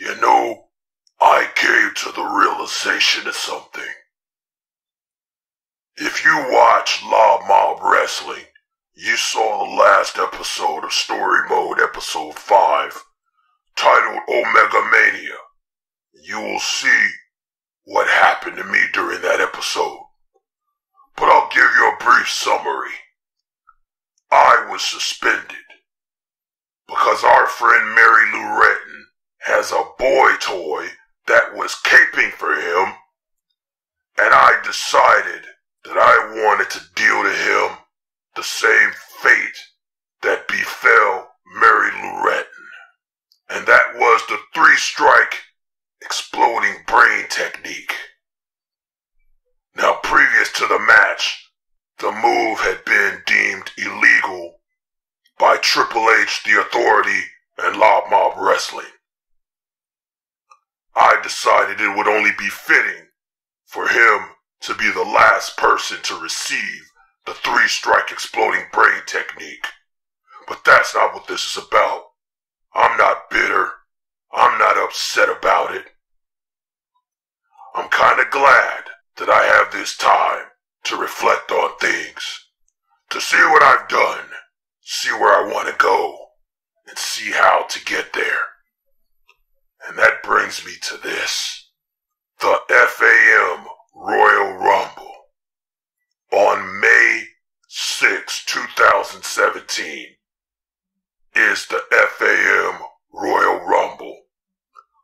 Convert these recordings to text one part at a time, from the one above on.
You know, I came to the realization of something. If you watch La Mob Wrestling, you saw the last episode of Story Mode Episode 5, titled Omega Mania. You will see what happened to me during that episode. But I'll give you a brief summary. I was suspended because our friend Mary Lou Retton has a boy toy that was caping for him, and I decided that I wanted to deal to him the same fate that befell Mary Lou Retton, and that was the 3-strike exploding brain technique. Now, previous to the match, the move had been deemed illegal by Triple H, the Authority, and La Mob Wrestling. I decided it would only be fitting for him to be the last person to receive the 3-strike exploding brain technique. But that's not what this is about. I'm not bitter. I'm not upset about it. I'm kinda glad that I have this time to reflect on things, to see what I've done, see where I want to go, and see how to get there. And that brings me to this. The FaM Royal Rumble. On May 6, 2017 is the FaM Royal Rumble.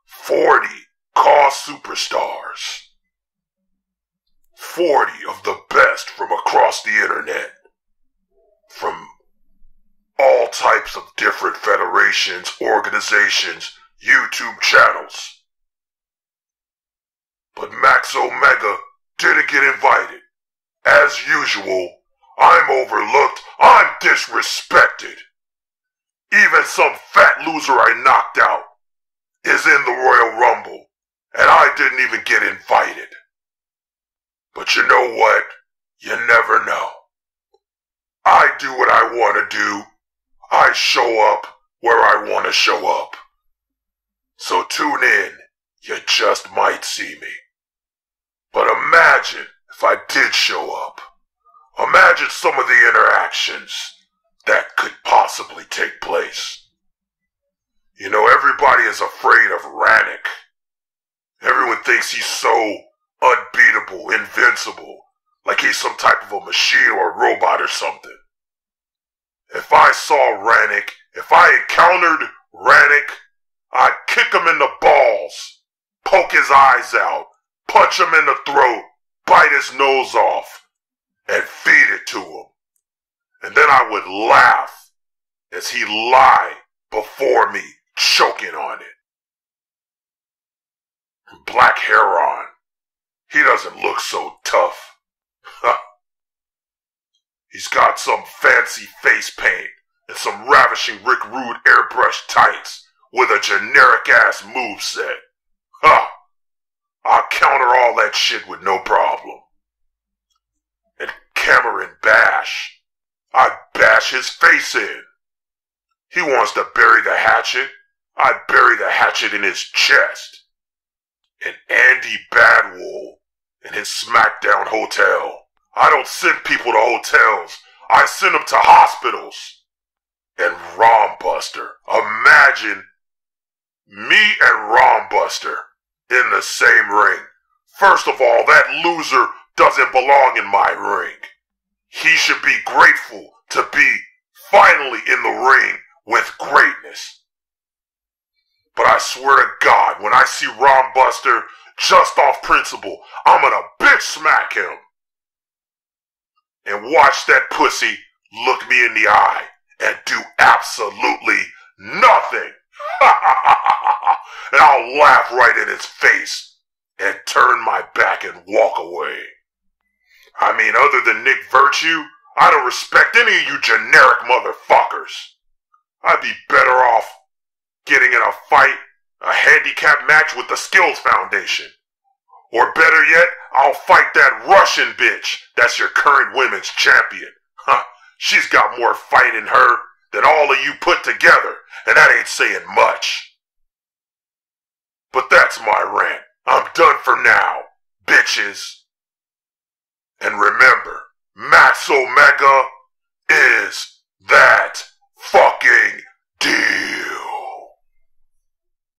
40 KOing superstars. 40 of the best from across the internet. From all types of different federations, organizations, YouTube channels. But Max Omega didn't get invited. As usual, I'm overlooked, I'm disrespected. Even some fat loser I knocked out is in the Royal Rumble, and I didn't even get invited. But you know what? You never know. I do what I want to do. I show up where I want to show up. So tune in. You just might see me. But imagine if I did show up. Imagine some of the interactions that could possibly take place. You know, everybody is afraid of Ranik. Everyone thinks he's so unbeatable, invincible, like he's some type of a machine or a robot or something. If I saw Ranik, if I encountered Ranik, I'd kick him in the balls, poke his eyes out, punch him in the throat, bite his nose off, and feed it to him. And then I would laugh as he lie before me, choking on it. Black Heron. He doesn't look so tough. He's got some fancy face paint and some ravishing Rick Rude airbrush tights with a generic-ass moveset. I'll counter all that shit with no problem. And Cameron Bash. I'd bash his face in. He wants to bury the hatchet. I'd bury the hatchet in his chest. And Andy Badwool in his SmackDown hotel. I don't send people to hotels. I send them to hospitals. And Rom Buster. Imagine me and Rom Buster in the same ring. First of all, that loser doesn't belong in my ring. He should be grateful to be finally in the ring with greatness. But I swear to God, when I see Rom Buster, just off principle, I'm gonna bitch smack him. And watch that pussy look me in the eye and do absolutely nothing. And I'll laugh right in his face and turn my back and walk away. I mean, other than Nic Virtue, I don't respect any of you generic motherfuckers. I'd be better off getting in a fight, a handicap match with the Skills Foundation. Or better yet, I'll fight that Russian bitch that's your current women's champion. She's got more fight in her than all of you put together, and that ain't saying much. That's my rant. I'm done for now, bitches. And remember, Max Omega